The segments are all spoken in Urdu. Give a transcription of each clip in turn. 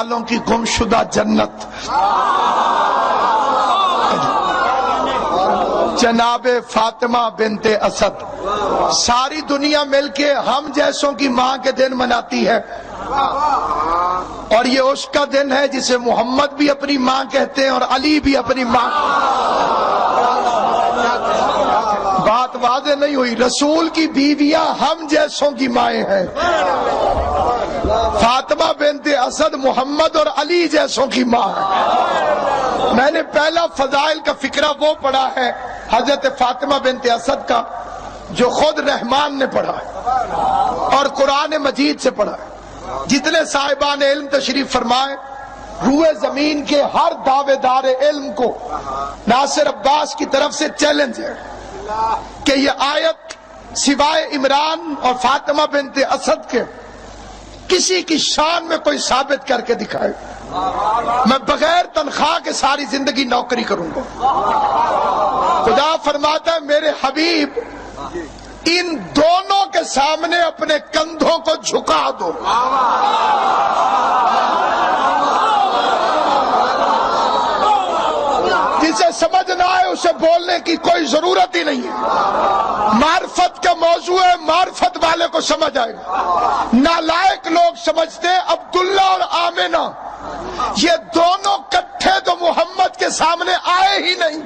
والوں کی گمشدہ جنت جناب فاطمہ بنت اسد، ساری دنیا مل کے ہم جیسوں کی ماں کے دن مناتی ہے، اور یہ اس کا دن ہے جسے محمد بھی اپنی ماں کہتے ہیں اور علی بھی اپنی ماں۔ بات واضح نہیں ہوئی، رسول کی بیویاں ہم جیسوں کی مائیں ہیں، فاطمہ بنت اسد محمد اور علی جیسوں کی ماں ہے۔ میں نے پہلا فضائل کا فقرہ وہ پڑھا ہے حضرت فاطمہ بنت اسد کا جو خود رحمان نے پڑھا ہے اور قرآن مجید سے پڑھا ہے۔ جتنے صاحبان علم تشریف فرمائے، روئے زمین کے ہر دعوے دار علم کو ناصر عباس کی طرف سے چیلنج ہے کہ یہ آیت سوائے عمران اور فاطمہ بنت اسد کے کسی کی شان میں کوئی ثابت کر کے دکھائے، میں بغیر تنخواہ کے ساری زندگی نوکری کروں گا۔ خدا فرماتا ہے میرے حبیب ان دونوں کے سامنے اپنے کندھوں کو جھکا دو۔ جسے سمجھ نہ آئے اسے بولنے کی کوئی ضرورت ہی نہیں ہے، معرفت کا موضوع ہے، معرفت والے کو سمجھ آئے گا۔ نالائق لوگ سمجھتے ہیں عبداللہ اور آمنہ یہ دونوں کٹھے تو محمد کے سامنے آئے ہی نہیں۔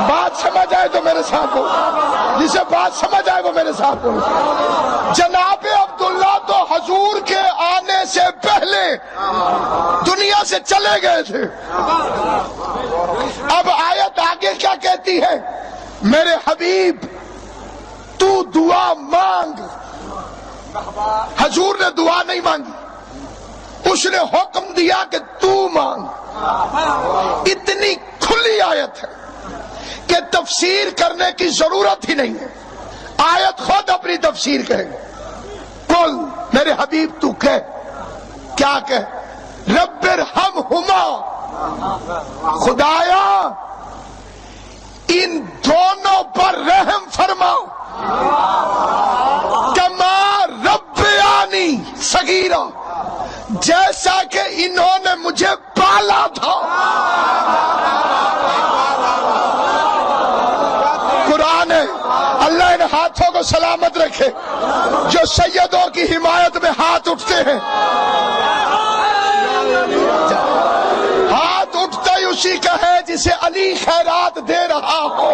بات سمجھ آئے تو میرے ساتھ ہو، جسے بات سمجھ آئے وہ میرے ساتھ ہو۔ جناب عبداللہ تو حضور کے آنے سے پہلے دنیا سے چلے گئے تھے۔ اب آیت آگے کیا کہتی ہے؟ میرے حبیب تو دعا مانگ۔ حضور نے دعا نہیں مانگی، اس نے حکم دیا کہ تو مانگ۔ اتنی کھلی آیت ہے کہ تفسیر کرنے کی ضرورت ہی نہیں ہے، آیت خود اپنی تفسیر کہے گی۔ قل میرے حبیب تو کہہ، کیا کہہ؟ رب ارحمہما، خدایا ان دونوں پر رحم فرما، کما ربیانی صغیرا، جیسا کہ انہوں نے مجھے پالا تھا۔ قرآن ہے، اللہ ان ہاتھوں کو سلامت رکھے جو سیدوں کی حمایت میں ہاتھ اٹھتے ہیں۔ ہاتھ اٹھتا ہی اسی کا ہے جسے علی خیرات دے رہا ہو۔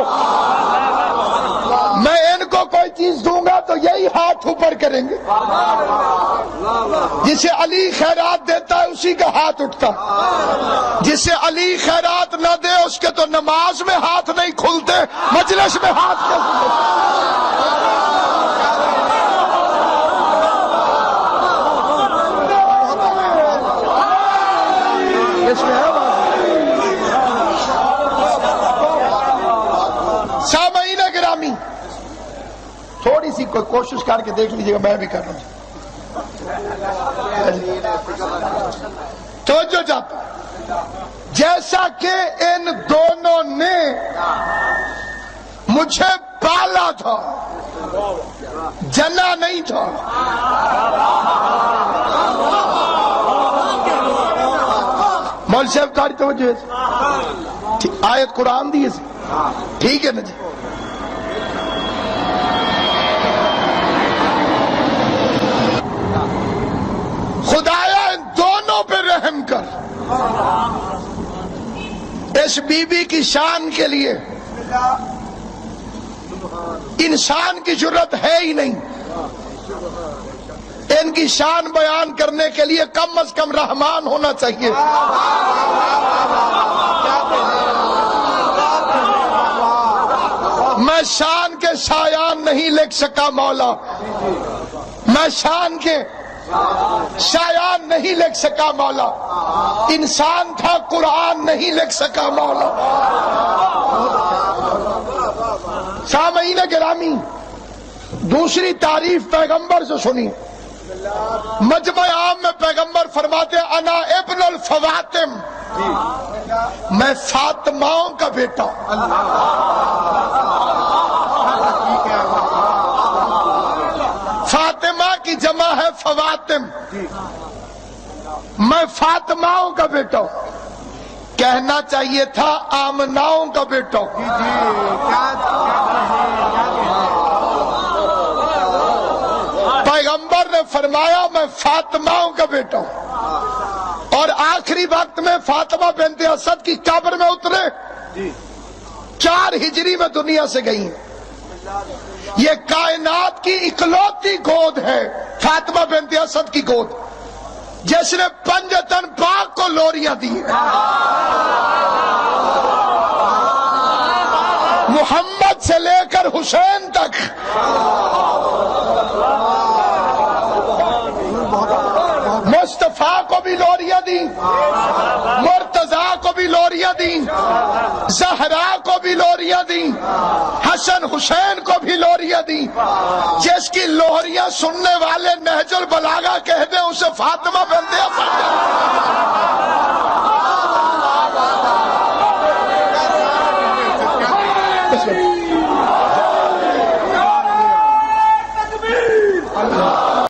میں ان کو کوئی چیز دوں گا تو یہی ہاتھ اوپر کریں گے، جسے علی خیرات دیتا ہے اسی کا ہاتھ اٹھتا، جسے علی خیرات نہ دے اس کے تو نماز میں ہاتھ نہیں کھلتے، مجلس میں ہاتھ کھلتے۔ سامعین گرامی تھوڑی سی کوئی کوشش کر کے دیکھ لیجیے گا، میں بھی کر رہا ہوں۔ توجہ جاتا، جیسا کہ ان دونوں نے مجھے پالا تھا، جنا نہیں تھا۔ مول صاحب تاری توجہ ہے، آیت قرآن دی ہے، ٹھیک ہے نا جی؟ خدایا ان دونوں پہ رحم کر۔ اس بی بی کی شان کے لیے انسان کی جرت ہے ہی نہیں، ان کی شان بیان کرنے کے لیے کم از کم رحمان ہونا چاہیے۔ میں شان کے شایان نہیں لکھ سکا مولا، میں شان کے شایان نہیں لکھ سکا مولا، انسان تھا قرآن نہیں لکھ سکا مولا۔ سامعین گرامی دوسری تعریف پیغمبر سے سنی، مجمع عام میں پیغمبر فرماتے ہیں انا ابن الفواتم، میں فاطماؤں کا بیٹا۔ فاطمہ کی جمع ہے فواتم، میں فاطماؤں کا بیٹا ہوں، کہنا چاہیے تھا آمناؤں کا بیٹا ہوں۔ پیغمبر نے فرمایا میں فاطماؤں کا بیٹا ہوں، اور آخری وقت میں فاطمہ بنت اسد کی قبر میں اترے، 4 ہجری میں دنیا سے گئی ہیں۔ یہ کائنات کی اکلوتی گود ہے فاطمہ بنت اسد کی گود، جس نے پنجتن پاک کو لوریاں دی ہیں۔ محمد سے لے کر حسین تک مصطفیٰ کو بھی لوریاں دی، مرتضیٰ کو بھی لوریاں دی، زہرا کو بھی لوریاں دی، حسن حسین کو بھی لوریاں دی۔ جس کی لوریاں سننے والے نہج البلاغہ کہہ دیں اسے فاطمہ بنت اسد